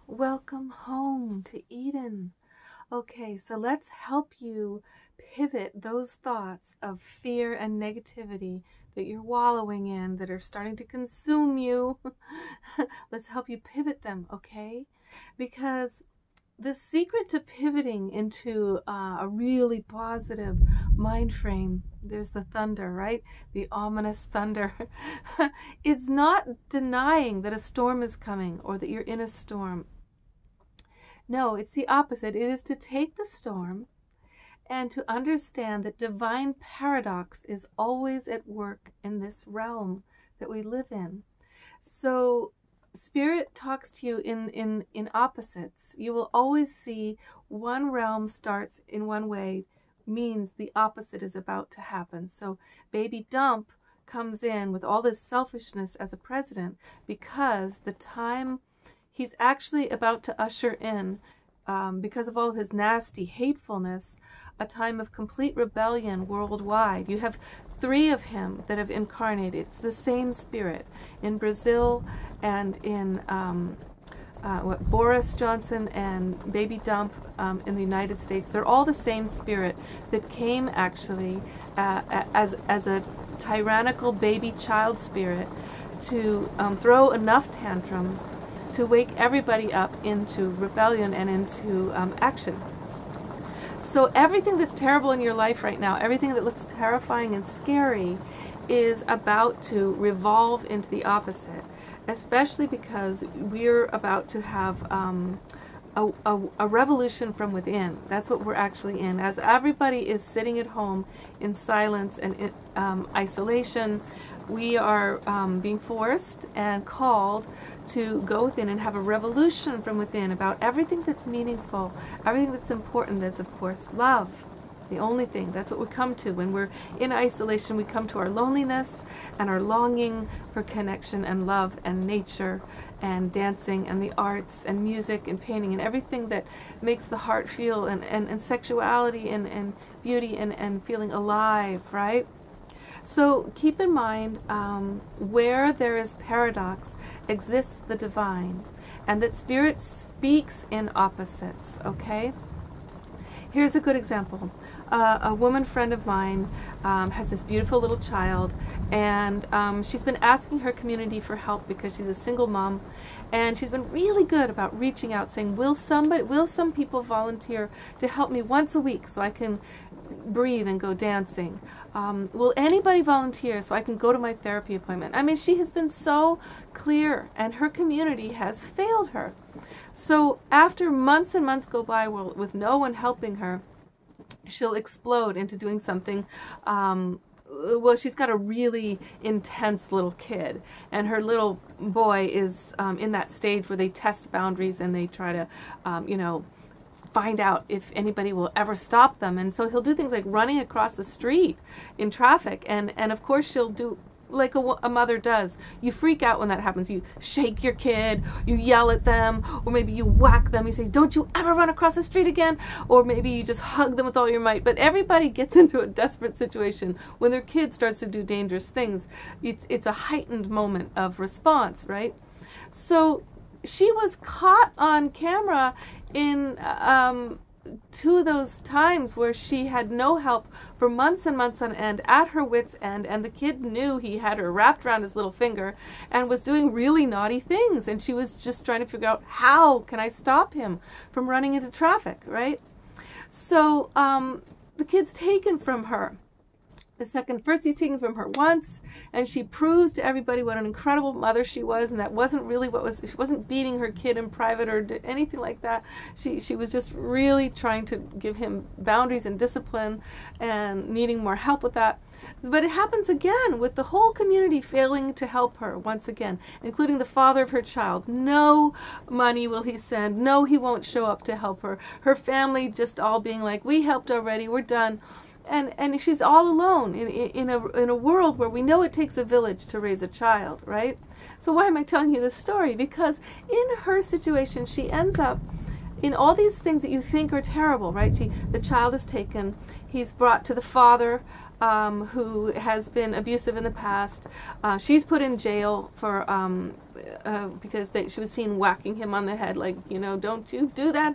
Welcome home to Eden. Okay, so let's help you pivot those thoughts of fear and negativity that you're wallowing in, that are starting to consume you. Let's help you pivot them, okay? Because the secret to pivoting into a really positive mind frame, there's the thunder, right? The ominous thunder. It's not denying that a storm is coming or that you're in a storm. No, it's the opposite. It is to take the storm and to understand that divine paradox is always at work in this realm that we live in. So Spirit talks to you in opposites. You will always see one realm starts in one way, means the opposite is about to happen. So Baby Dump comes in with all this selfishness as a president because the time he's actually about to usher in, because of all of his nasty hatefulness, a time of complete rebellion worldwide. You have three of him that have incarnated. It's the same spirit in Brazil and in Boris Johnson and Baby Dump in the United States. They're all the same spirit that came actually as a tyrannical baby child spirit to throw enough tantrums to wake everybody up into rebellion and into action. So everything that's terrible in your life right now, everything that looks terrifying and scary, is about to revolve into the opposite, especially because we're about to have a revolution from within. That's what we're actually in. As everybody is sitting at home in silence and in, isolation, we are being forced and called to go within and have a revolution from within about everything that's meaningful, everything that's important. That's, of course, love. The only thing. That's what we come to. When we're in isolation, we come to our loneliness and our longing for connection and love and nature and dancing and the arts and music and painting and everything that makes the heart feel, and sexuality and beauty and feeling alive, right? So keep in mind, where there is paradox exists the divine, and that Spirit speaks in opposites, okay? Here's a good example. A woman friend of mine has this beautiful little child, and she's been asking her community for help because she's a single mom, and she's been really good about reaching out, saying, will some people volunteer to help me once a week so I can breathe and go dancing? Will anybody volunteer so I can go to my therapy appointment? I mean, she has been so clear, and her community has failed her. So after months and months go by with no one helping her, she'll explode into doing something. Well, she's got a really intense little kid, and her little boy is in that stage where they test boundaries and they try to, find out if anybody will ever stop them. And so he'll do things like running across the street in traffic, and of course she'll do like a mother does. You freak out when that happens. You shake your kid, you yell at them, or maybe you whack them. You say, don't you ever run across the street again? Or maybe you just hug them with all your might. But everybody gets into a desperate situation when their kid starts to do dangerous things. It's a heightened moment of response, right? So she was caught on camera in two of those times where she had no help for months and months on end, at her wit's end, and the kid knew he had her wrapped around his little finger and was doing really naughty things, and she was just trying to figure out, how can I stop him from running into traffic, right? So the kid's taken from her. First he's taken from her once, and she proves to everybody what an incredible mother she was, and that wasn't really she wasn't beating her kid in private or anything like that. She was just really trying to give him boundaries and discipline and needing more help with that. But it happens again with the whole community failing to help her once again, including the father of her child. No money will he send. No, he won't show up to help her. Her family just all being like, we helped already, we're done. And she's all alone in a world where we know it takes a village to raise a child, right? So why am I telling you this story? Because in her situation, she ends up in all these things that you think are terrible, right? The child is taken, he's brought to the father, who has been abusive in the past. She's put in jail for because she was seen whacking him on the head, like, you know, don't you do that.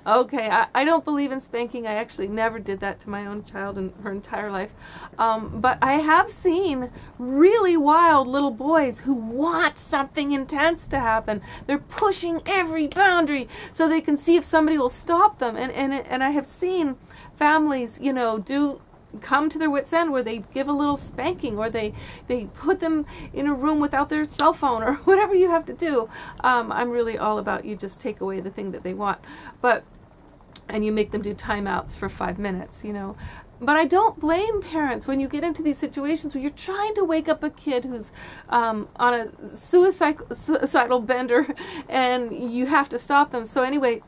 Okay, I don't believe in spanking. I actually never did that to my own child in her entire life. But I have seen really wild little boys who want something intense to happen. They're pushing every boundary so they can see if somebody will stop them. And I have seen families, you know, come to their wits' end where they give a little spanking, or they put them in a room without their cell phone, or whatever you have to do. I'm really all about you just take away the thing that they want, and you make them do timeouts for 5 minutes, you know. But I don't blame parents when you get into these situations where you're trying to wake up a kid who's on a suicidal bender, and you have to stop them. So anyway,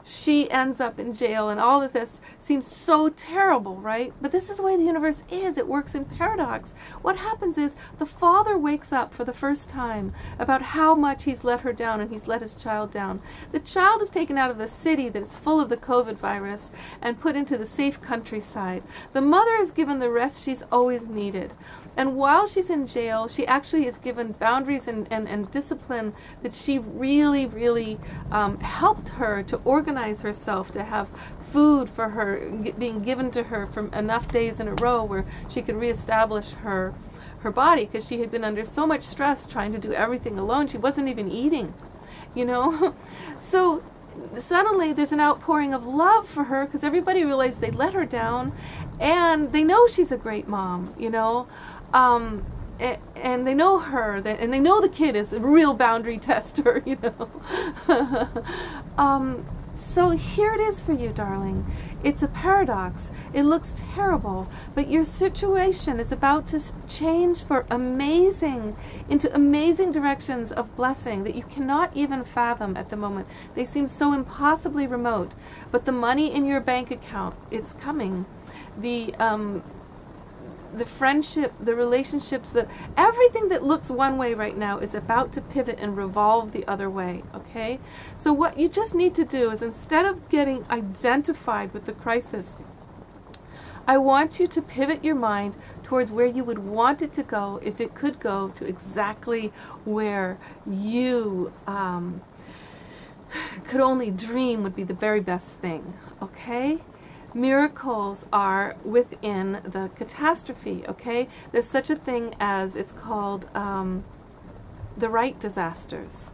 she ends up in jail, and all of this seems so terrible, right? But this is the way the universe is. It works in paradox. What happens is the father wakes up for the first time about how much he's let her down, and he's let his child down. The child is taken out of a city that is full of the COVID virus and put into the safe countryside. The mother is given the rest she's always needed. And while she's in jail, she actually is given boundaries and discipline that she really, really helped her to organize herself, to have food for her being given to her for enough days in a row where she could reestablish her body, because she had been under so much stress trying to do everything alone. She wasn't even eating, you know. So suddenly there's an outpouring of love for her because everybody realized they let her down, and they know she's a great mom, you know. And they know her, and they know the kid is a real boundary tester, you know. So here it is for you, darling. It's a paradox. It looks terrible, but your situation is about to change into amazing directions of blessing that you cannot even fathom at the moment. They seem so impossibly remote, but the money in your bank account, it's coming. The friendship, the relationships, everything that looks one way right now is about to pivot and revolve the other way, okay? So what you just need to do is, instead of getting identified with the crisis, I want you to pivot your mind towards where you would want it to go, if it could go to exactly where you could only dream would be the very best thing, okay? Miracles are within the catastrophe, okay? There's such a thing as, it's called the right disasters,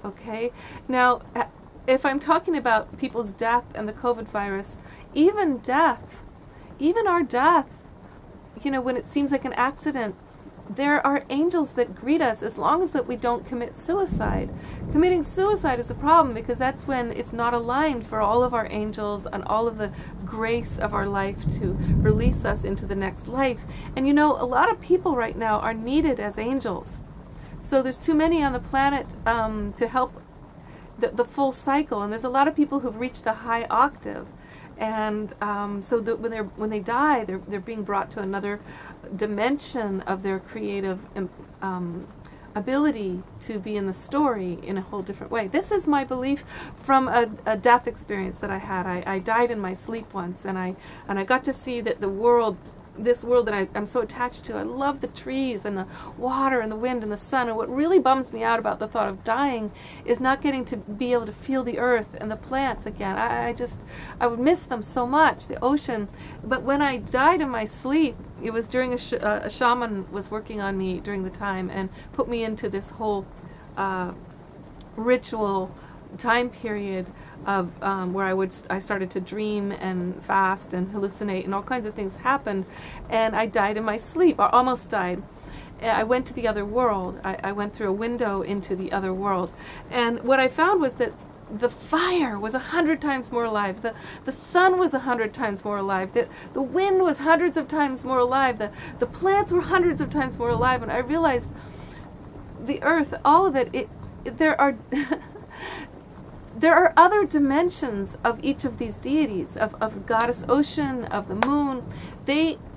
okay? Now, if I'm talking about people's death and the COVID virus, even our death, you know, when it seems like an accident, there are angels that greet us as long as that we don't commit suicide. Committing suicide is a problem because that's when it's not aligned for all of our angels and all of the grace of our life to release us into the next life. And you know, a lot of people right now are needed as angels. So there's too many on the planet to help the full cycle. And there's a lot of people who've reached a high octave. And so that when they die, they're being brought to another dimension of their creative ability to be in the story in a whole different way. This is my belief from a death experience that I had. I died in my sleep once, and I got to see that this world that I'm so attached to. I love the trees and the water and the wind and the sun, and what really bums me out about the thought of dying is not getting to be able to feel the earth and the plants again. I would miss them so much, the ocean. But when I died in my sleep, it was during a shaman was working on me during the time and put me into this whole ritual time period of where I started to dream and fast and hallucinate, and all kinds of things happened, and I died in my sleep, or almost died. I went to the other world. I went through a window into the other world, and what I found was that the fire was 100 times more alive. The sun was 100 times more alive. The wind was hundreds of times more alive. The plants were hundreds of times more alive. And I realized the earth, all of it, there are there are other dimensions of each of these deities, of Goddess Ocean, of the moon.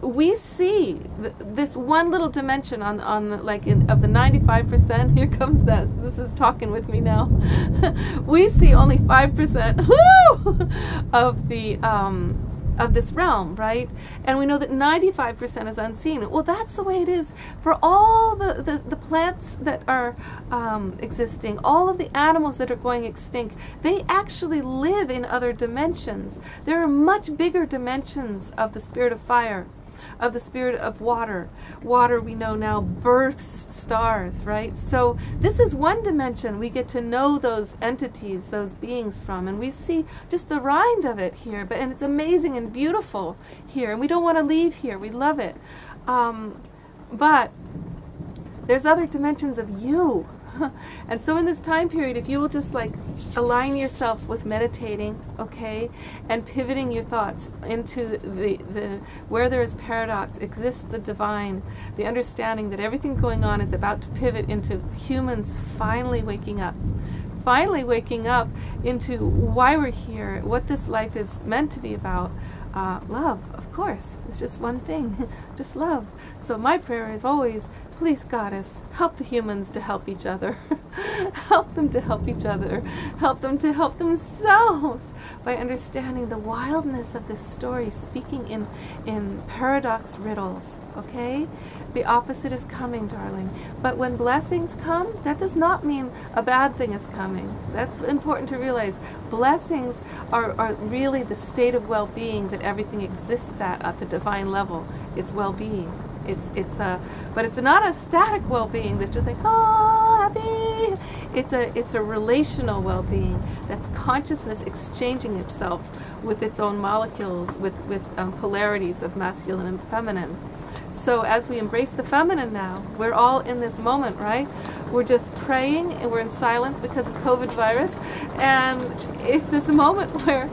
We see this one little dimension of the 95%. Here comes that. This is talking with me now. We see only 5% of the of this realm, right? And we know that 95% is unseen. Well, that's the way it is for all the plants that are existing, all of the animals that are going extinct. They actually live in other dimensions. There are much bigger dimensions of the spirit of fire, of the spirit of water. Water, we know now, births stars, right? So this is one dimension we get to know those entities, those beings from, and we see just the rind of it here, and it's amazing and beautiful here, and we don't want to leave here. We love it. But there's other dimensions of you. And so in this time period, if you will just like align yourself with meditating, okay, and pivoting your thoughts into the where there is paradox exists the divine, the understanding that everything going on is about to pivot into humans finally waking up into why we're here, what this life is meant to be about. Love, of course. It's just one thing, just love. So my prayer is always, please, Goddess, help the humans to help each other. Help them to help each other. Help them to help themselves by understanding the wildness of this story, speaking in paradox riddles, okay? The opposite is coming, darling. But when blessings come, that does not mean a bad thing is coming. That's important to realize. Blessings are really the state of well-being that everything exists at the divine level. It's well-being. But it's not a static well-being that's just like, oh, happy. It's a relational well-being. That's consciousness exchanging itself with its own molecules, with polarities of masculine and feminine. So as we embrace the feminine now, we're all in this moment, right? We're just praying and we're in silence because of COVID virus. And it's this moment where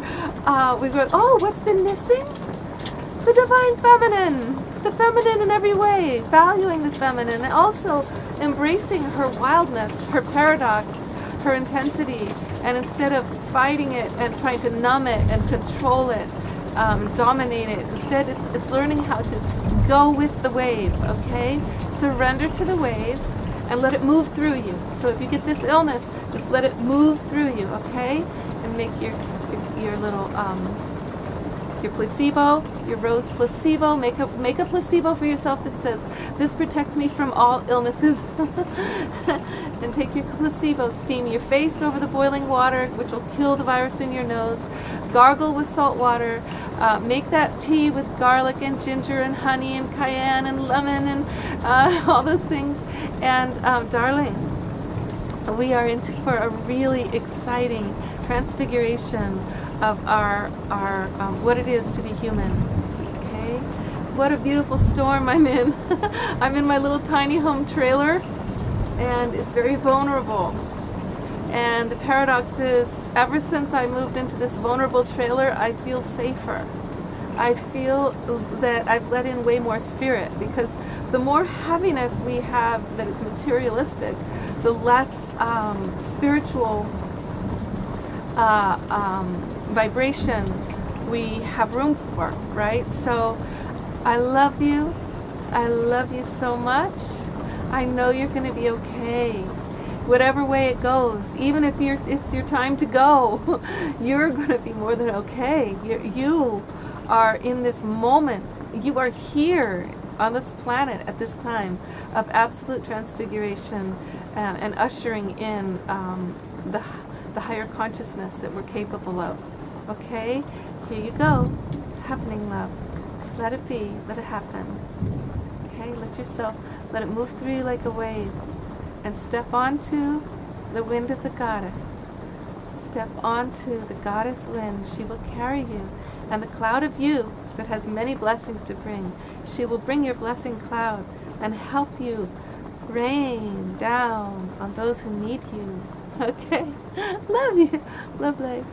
we go, oh, what's been missing? The divine feminine. The feminine in every way. Valuing the feminine and also embracing her wildness, her paradox, her intensity. And instead of fighting it and trying to numb it and control it, dominate it, instead it's learning how to go with the wave, okay? Surrender to the wave and let it move through you. So if you get this illness, just let it move through you, okay? And make your little your placebo, your rose placebo, make a placebo for yourself that says, this protects me from all illnesses. And take your placebo, steam your face over the boiling water, which will kill the virus in your nose. Gargle with salt water. Make that tea with garlic and ginger and honey and cayenne and lemon and all those things. And darling, we are in for a really exciting transfiguration of our what it is to be human. Okay, what a beautiful storm I'm in. I'm in my little tiny home trailer, and it's very vulnerable. And the paradox is, ever since I moved into this vulnerable trailer, I feel safer. I feel that I've let in way more spirit, because the more heaviness we have that is materialistic, the less spiritual vibration we have room for, right? So I love you. I love you so much. I know you're going to be okay. Whatever way it goes, even if it's your time to go, you're going to be more than okay. You are in this moment. You are here on this planet at this time of absolute transfiguration and ushering in the higher consciousness that we're capable of. Okay? Here you go. It's happening, love. Just let it be. Let it happen. Okay? Let it move through you like a wave. And step onto the wind of the goddess. Step onto the goddess wind. She will carry you. And the cloud of you that has many blessings to bring, she will bring your blessing cloud and help you rain down on those who need you. Okay? Love you. Love life.